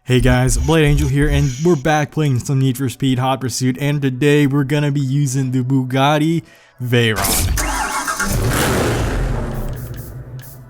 Hey guys, Blade Angel here, and we're back playing some Need for Speed Hot Pursuit, and today we're gonna be using the Bugatti Veyron.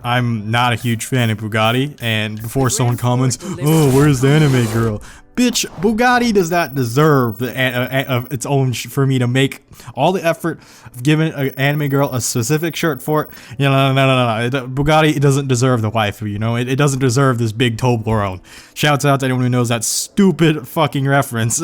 I'm not a huge fan of Bugatti, and before someone comments, "Oh, where's the anime girl?" Bitch, Bugatti does not deserve of its own for me to make all the effort of giving an anime girl a specific shirt for it. You know, no. Bugatti doesn't deserve the waifu, you know? It doesn't deserve this big Toblerone. Shouts out to anyone who knows that stupid fucking reference.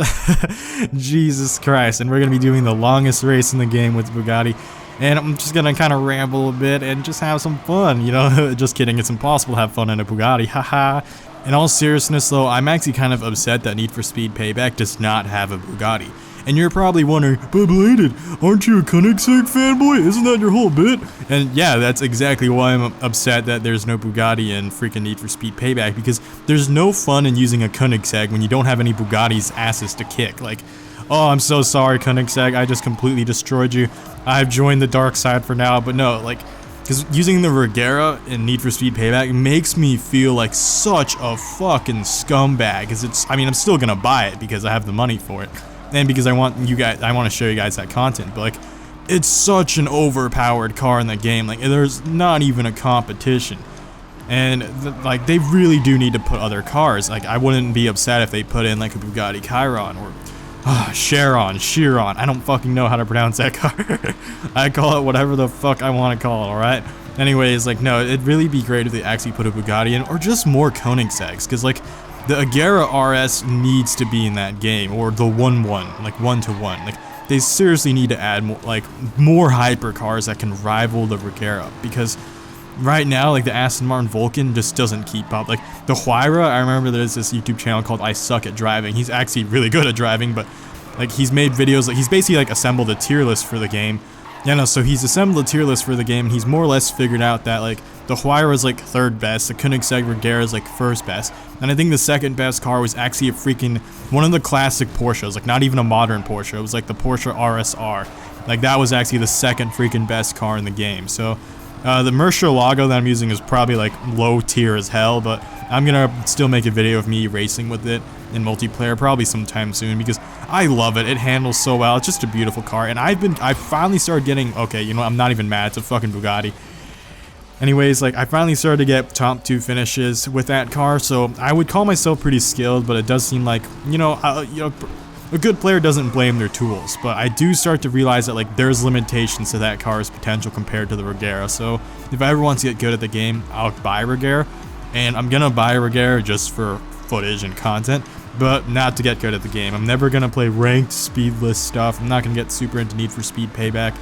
Jesus Christ. And we're gonna be doing the longest race in the game with Bugatti. And I'm just gonna kind of ramble a bit and just have some fun, you know? Just kidding, it's impossible to have fun in a Bugatti, haha. In all seriousness though, I'm actually kind of upset that Need for Speed Payback does not have a Bugatti. And you're probably wondering, but Bladed, aren't you a Koenigseggs fanboy? Isn't that your whole bit? And yeah, that's exactly why I'm upset that there's no Bugatti in freaking Need for Speed Payback, because there's no fun in using a Koenigsegg when you don't have any Bugatti's asses to kick. Like, oh, I'm so sorry, Koenigsegg, I just completely destroyed you. I've joined the dark side for now, but no, like, because using the Regera in Need for Speed Payback makes me feel like such a fucking scumbag. Because I mean, I'm still gonna buy it because I have the money for it, and because I want to show you guys that content. But like, it's such an overpowered car in the game. Like, there's not even a competition, and like, they really do need to put other cars. Like, I wouldn't be upset if they put in like a Bugatti Chiron or Chiron, I don't fucking know how to pronounce that car. I call it whatever the fuck I want to call it, alright? Anyways, like, no, it'd really be great if they actually put a Bugatti in, or just more Koenigseggs, because, like, the Agera RS needs to be in that game, or the 1-1, like, 1-1. Like, they seriously need to add more hypercars that can rival the Regera, because right now, like, the Aston Martin Vulcan just doesn't keep up. Like, the Huayra, I remember there's this YouTube channel called I Suck at Driving. He's actually really good at driving, but, like, he's made videos, like, he's basically, like, assembled a tier list for the game. Yeah, no, so he's assembled a tier list for the game, and he's more or less figured out that, like, the Huayra is, like, third best, the Koenigsegg Regera is, like, first best, and I think the second best car was actually a freaking, one of the classic Porsches, like, not even a modern Porsche, it was, like, the Porsche RSR. Like, that was actually the second freaking best car in the game, so the Murcielago that I'm using is probably like low tier as hell, but I'm gonna still make a video of me racing with it in multiplayer probably sometime soon, because I love it. It handles so well. It's just a beautiful car, and I finally started getting, okay, you know, I'm not even mad. It's a fucking Bugatti. Anyways, like, I finally started to get top 2 finishes with that car, so I would call myself pretty skilled, but it does seem like, you know, a good player doesn't blame their tools, but I do start to realize that, like, there's limitations to that car's potential compared to the Regera. So if I ever want to get good at the game, I'll buy Regera, and I'm gonna buy Regera just for footage and content, but not to get good at the game. I'm never gonna play ranked speedless stuff. I'm not gonna get super into Need for Speed Payback,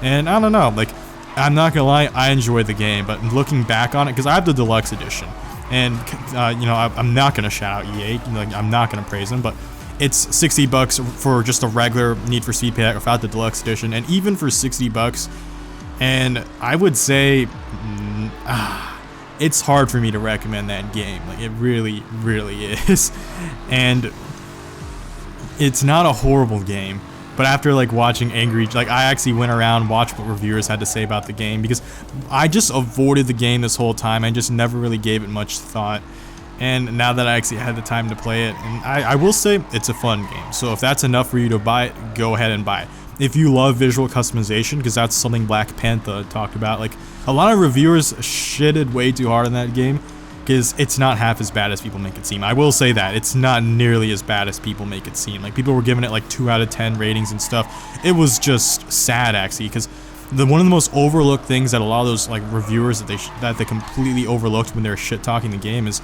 and I don't know, like, I'm not gonna lie, I enjoy the game, but looking back on it, because I have the deluxe edition, and you know, I'm not gonna shout out EA, like, I'm not gonna praise them, but it's $60 for just a regular Need for Speed Payback without the deluxe edition, and even for $60, and I would say it's hard for me to recommend that game. Like, it really, really is. And it's not a horrible game, but after, like, watching like, I actually went around, watched what reviewers had to say about the game, because I just avoided the game this whole time. I just never really gave it much thought. And now that I actually had the time to play it, and I will say it's a fun game. So if that's enough for you to buy it, go ahead and buy it. If you love visual customization, because that's something Black Panther talked about, like, a lot of reviewers shitted way too hard on that game, because it's not half as bad as people make it seem. I will say that it's not nearly as bad as people make it seem. Like, people were giving it like 2 out of 10 ratings and stuff. It was just sad, actually, because one of the most overlooked things that a lot of those, like, reviewers that they completely overlooked when they were shit talking the game is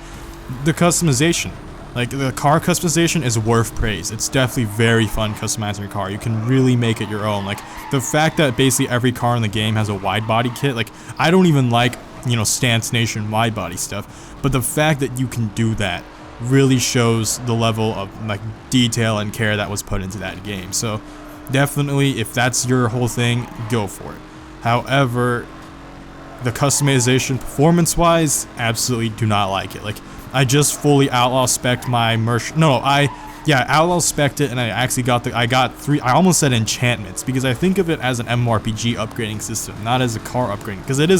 the customization. Like, the car customization is worth praise. It's definitely very fun customizing your car. You can really make it your own. Like, the fact that basically every car in the game has a wide body kit, like, I don't even like, you know, Stance Nation wide body stuff, but the fact that you can do that really shows the level of, like, detail and care that was put into that game. So definitely, if that's your whole thing, go for it. However, the customization performance-wise, absolutely do not like it. Like, I just fully outlaw spec'd my outlaw spec'd it, and I actually got 3, I almost said enchantments, because I think of it as an MMORPG upgrading system, not as a car upgrading, because it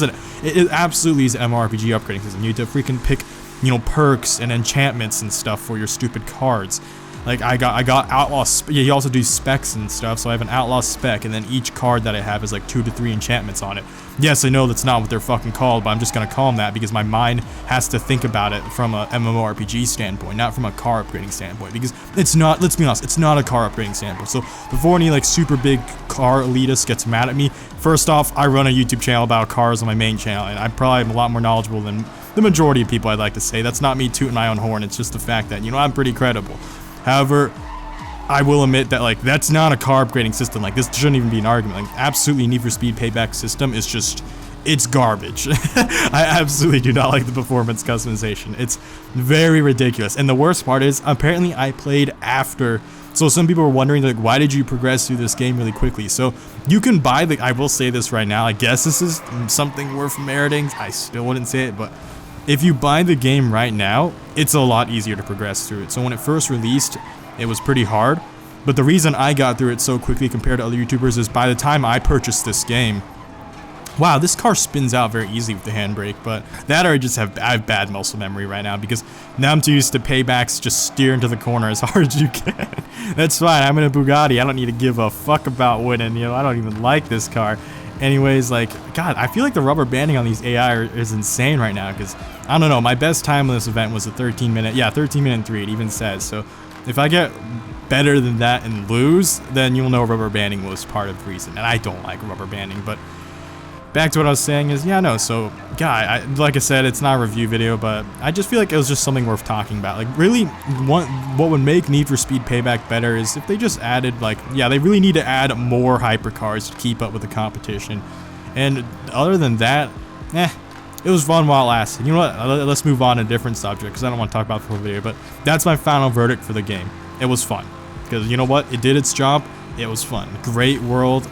absolutely is an MMORPG upgrading system. You need to freaking pick you know, perks and enchantments and stuff for your stupid cards. Like I got outlaw. Yeah, you also do specs and stuff. So I have an outlaw spec, and then each card that I have is like 2 to 3 enchantments on it. Yes, I know that's not what they're fucking called, but I'm just gonna call them that because my mind has to think about it from a MMORPG standpoint, not from a car upgrading standpoint. Because it's not. Let's be honest, it's not a car upgrading standpoint. So before any like super big car elitist gets mad at me, first off, I run a YouTube channel about cars on my main channel, and I probably am a lot more knowledgeable than the majority of people. I'd like to say that's not me tooting my own horn. It's just the fact that, you know, I'm pretty credible. However, I will admit that, like, that's not a car upgrading system. Like, this shouldn't even be an argument. Like, absolutely Need for Speed Payback system is just, it's garbage. I absolutely do not like the performance customization. It's very ridiculous. And the worst part is, apparently I played after. So some people were wondering, like, why did you progress through this game really quickly? So you can buy the, I will say this right now, I guess this is something worth meriting. I still wouldn't say it, but if you buy the game right now, it's a lot easier to progress through it. So when it first released, it was pretty hard. But the reason I got through it so quickly compared to other YouTubers is by the time I purchased this game, wow, this car spins out very easily with the handbrake, but that or I have bad muscle memory right now because now I'm too used to paybacks just steer into the corner as hard as you can. That's fine, I'm in a Bugatti, I don't need to give a fuck about winning, you know, I don't even like this car. Anyways, like, God, I feel like the rubber banding on these AI is insane right now because, I don't know, my best time on this event was a 13-minute and 3, it even says. So if I get better than that and lose, then you'll know rubber banding was part of the reason. And I don't like rubber banding, but back to what I was saying is, yeah, no, so, yeah, like I said, it's not a review video, but I just feel like it was just something worth talking about. Like, really, what would make Need for Speed Payback better is if they just added, like, yeah, they really need to add more hypercars to keep up with the competition. And other than that, it was fun while it lasted. You know what, let's move on to a different subject, because I don't want to talk about the full video, but that's my final verdict for the game. It was fun. Because, you know what, it did its job, it was fun. Great world,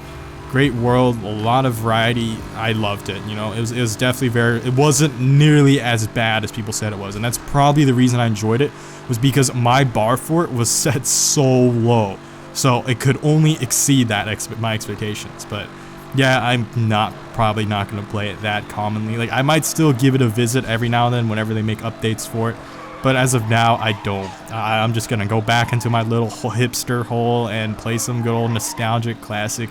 a lot of variety. I loved it. You know, it was definitely it wasn't nearly as bad as people said it was, and that's probably the reason I enjoyed it, was because my bar for it was set so low, so it could only exceed that my expectations. But yeah, I'm probably not going to play it that commonly. Like, I might still give it a visit every now and then whenever they make updates for it, but as of now, I don't. I'm just gonna go back into my little hipster hole and play some good old nostalgic classic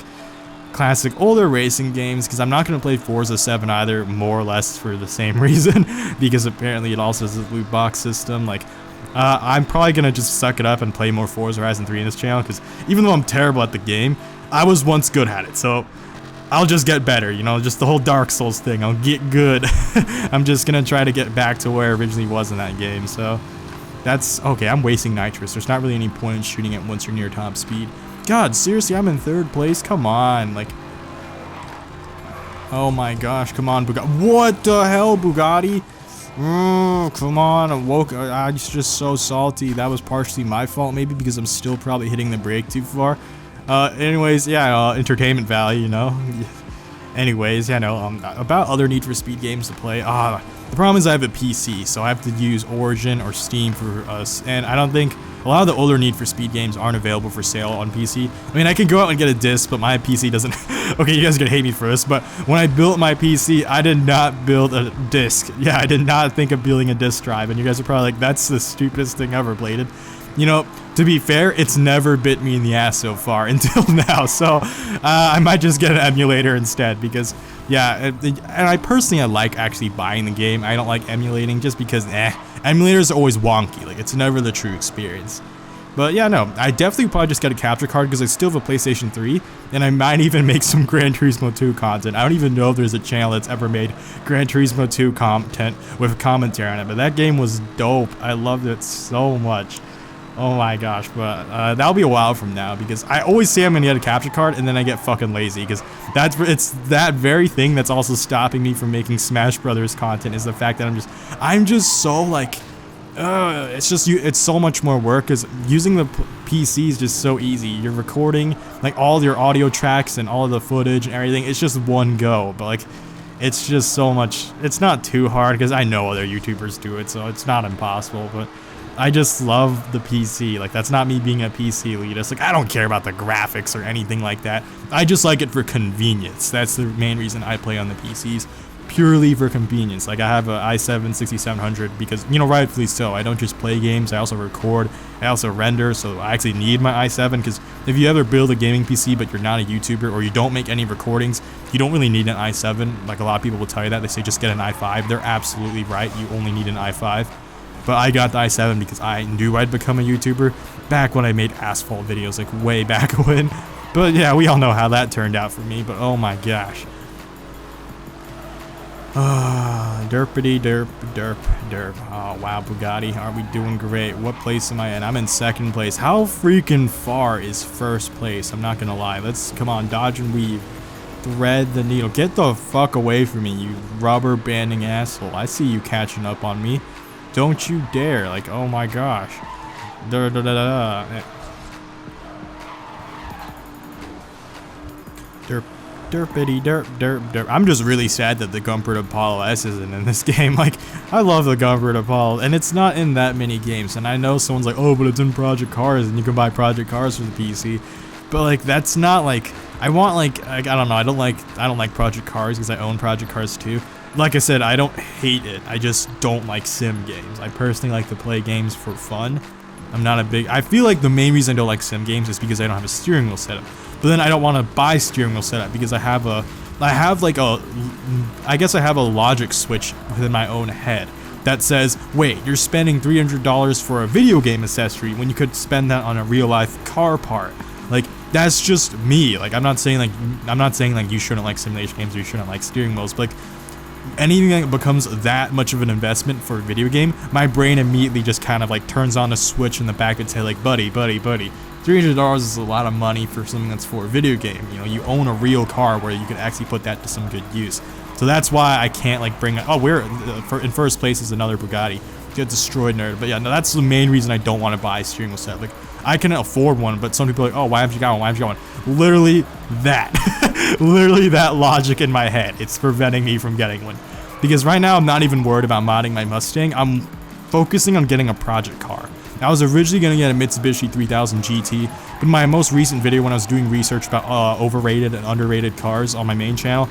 older racing games, because I'm not going to play Forza 7 either, more or less for the same reason, because apparently it also has a loot box system. Like, I'm probably going to just suck it up and play more Forza Horizon 3 in this channel, because even though I'm terrible at the game, I was once good at it, so I'll just get better, you know, just the whole Dark Souls thing, I'll get good. I'm just going to try to get back to where I originally was in that game, so that's, okay, I'm wasting nitrous. There's not really any point in shooting it once you're near top speed. God, seriously, I'm in 3rd place? Come on, like, oh my gosh, come on, Bugatti. What the hell, Bugatti? Come on, I'm just so salty. That was partially my fault, maybe, because I'm still probably hitting the brake too far. Anyways, yeah, entertainment value, you know? Anyways, yeah, no, about other Need for Speed games to play, the problem is I have a PC, so I have to use Origin or Steam for us, and I don't think a lot of the older Need for Speed games aren't available for sale on PC. I mean, I could go out and get a disc, but my PC doesn't. Okay, you guys are gonna hate me for this, but when I built my PC, I did not build a disc. Yeah, I did not think of building a disc drive, and you guys are probably like, that's the stupidest thing ever, Bladed. You know, to be fair, it's never bit me in the ass so far until now, so I might just get an emulator instead, because, yeah, and I personally, I like actually buying the game. I don't like emulating just because, emulators are always wonky, like, it's never the true experience. But yeah, no, I definitely probably just get a capture card because I still have a PlayStation 3, and I might even make some Gran Turismo 2 content. I don't even know if there's a channel that's ever made Gran Turismo 2 content with commentary on it, but that game was dope. I loved it so much. Oh my gosh, but that'll be a while from now, because I always say I'm gonna get a capture card and then I get fucking lazy, because it's that very thing that's also stopping me from making Smash Brothers content, is the fact that I'm just so like, it's so much more work, because using the PC is just so easy. You're recording like all your audio tracks and all of the footage and everything, it's just one go, but like, it's just so much, it's not too hard, because I know other YouTubers do it, so it's not impossible, but I just love the PC. Like, that's not me being a PC elitist. Like, I don't care about the graphics or anything like that. I just like it for convenience. That's the main reason I play on the PCs. purely for convenience. Like I have a i7 6700 because, you know, rightfully so. I don't just play games, I also record, I also render, so I actually need my i7 because if you ever build a gaming PC but you're not a YouTuber or you don't make any recordings, you don't really need an i7. Like a lot of people will tell you that. They say just get an i5. They're absolutely right. You only need an i5. But I got the i7 because I knew I'd become a YouTuber back when I made asphalt videos, like way back when. But yeah, we all know how that turned out for me, but oh my gosh. Derpity derp derp derp. Oh wow, Bugatti, are we doing great? What place am I in? I'm in second place. How freaking far is first place? I'm not gonna lie. Let's, come on, dodge and weave. Thread the needle. Get the fuck away from me, you rubber banding asshole. I see you catching up on me. Don't you dare. Like, oh my gosh. Da da da da. Derp. Derpity derp derp derp. I'm just really sad that the Gumpert Apollo S isn't in this game. Like, I love the Gumpert Apollo, and it's not in that many games. And I know someone's like, oh, but it's in Project Cars, and you can buy Project Cars for the PC. But like, that's not like, I want like I don't know. I don't like Project Cars because I own Project Cars too. Like I said, I don't hate it. I just don't like sim games. I personally like to play games for fun. I'm not a big. I feel like the main reason I don't like sim games is because I don't have a steering wheel setup. But then I don't want to buy steering wheel setup because I have a logic switch within my own head that says, wait, you're spending $300 for a video game accessory when you could spend that on a real life car part. Like, that's just me. Like, I'm not saying like you shouldn't like simulation games or you shouldn't like steering wheels, but like, anything that becomes that much of an investment for a video game, my brain immediately just kind of like turns on a switch in the back and say like, buddy, $300 is a lot of money for something that's for a video game. You know, you own a real car where you could actually put that to some good use. So that's why I can't like bring. Oh, we're in first place is another Bugatti. Get destroyed, nerd. But yeah, no, that's the main reason I don't want to buy a steering wheel set. Like, I can afford one, but some people are like, oh, why haven't you got one? Why haven't you got one? Literally that. Literally that logic in my head. It's preventing me from getting one. Because right now I'm not even worried about modding my Mustang. I'm focusing on getting a project car. I was originally going to get a Mitsubishi 3000 GT, but in my most recent video when I was doing research about overrated and underrated cars on my main channel,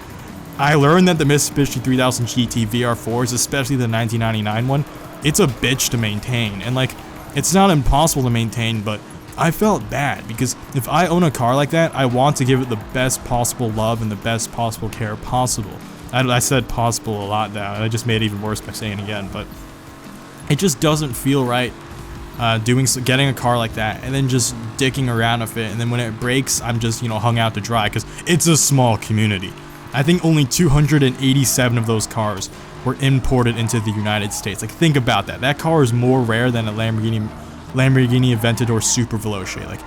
I learned that the Mitsubishi 3000 GT VR4s, especially the 1999 one, it's a bitch to maintain. And like, it's not impossible to maintain, but I felt bad because if I own a car like that, I want to give it the best possible love and the best possible care possible. I said possible a lot now, and I just made it even worse by saying it again, but it just doesn't feel right getting a car like that and then just dicking around with it, and then when it breaks, I'm just, you know, hung out to dry because it's a small community. I think only 287 of those cars were imported into the United States. Like, think about that. That car is more rare than a Lamborghini Aventador Super Veloce. Like,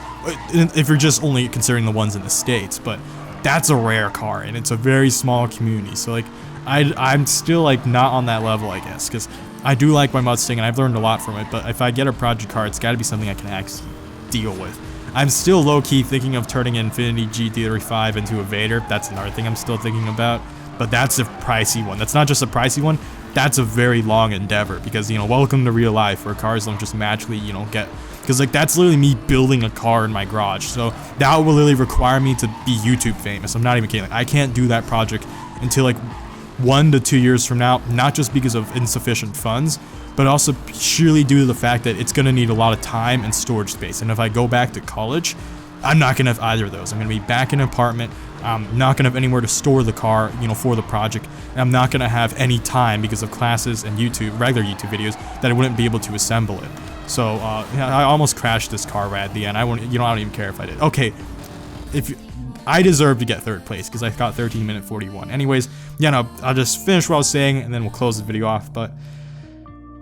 if you're just only considering the ones in the States, but that's a rare car and it's a very small community. So like, I'm still like not on that level, I guess, because I do like my Mustang and I've learned a lot from it, but if I get a project car, it's got to be something I can actually deal with. I'm still low-key thinking of turning Infiniti GT35 into a Vader. That's another thing I'm still thinking about, but that's a pricey one. That's not just a pricey one, that's a very long endeavor because, you know, welcome to real life where cars don't just magically, you know, get, because like that's literally me building a car in my garage. So that will literally require me to be YouTube famous. I'm not even kidding. Like, I can't do that project until like 1 to 2 years from now, not just because of insufficient funds, but also purely due to the fact that it's going to need a lot of time and storage space. And if I go back to college, I'm not going to have either of those. I'm going to be back in an apartment. I'm not going to have anywhere to store the car, you know, for the project. And I'm not going to have any time because of classes and regular YouTube videos that I wouldn't be able to assemble it. So, yeah, I almost crashed this car right at the end. I don't even care if I did. Okay, I deserve to get third place because I got 13-minute 41. Anyways, yeah, no, I'll just finish what I was saying and then we'll close the video off. But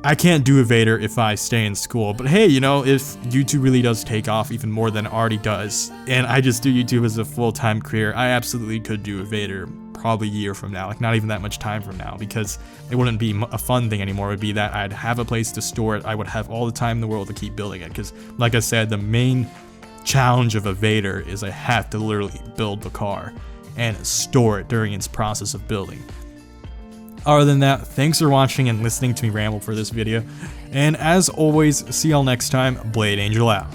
I can't do a Vader if I stay in school. But hey, you know, if YouTube really does take off even more than it already does, and I just do YouTube as a full-time career, I absolutely could do a Vader probably a year from now, like not even that much time from now, because it wouldn't be a fun thing anymore. It would be that I'd have a place to store it. I would have all the time in the world to keep building it, because like I said, the main challenge of a Vader is I have to literally build the car and store it during its process of building. Other than that, thanks for watching and listening to me ramble for this video, and as always, see y'all next time. Blade Angel out.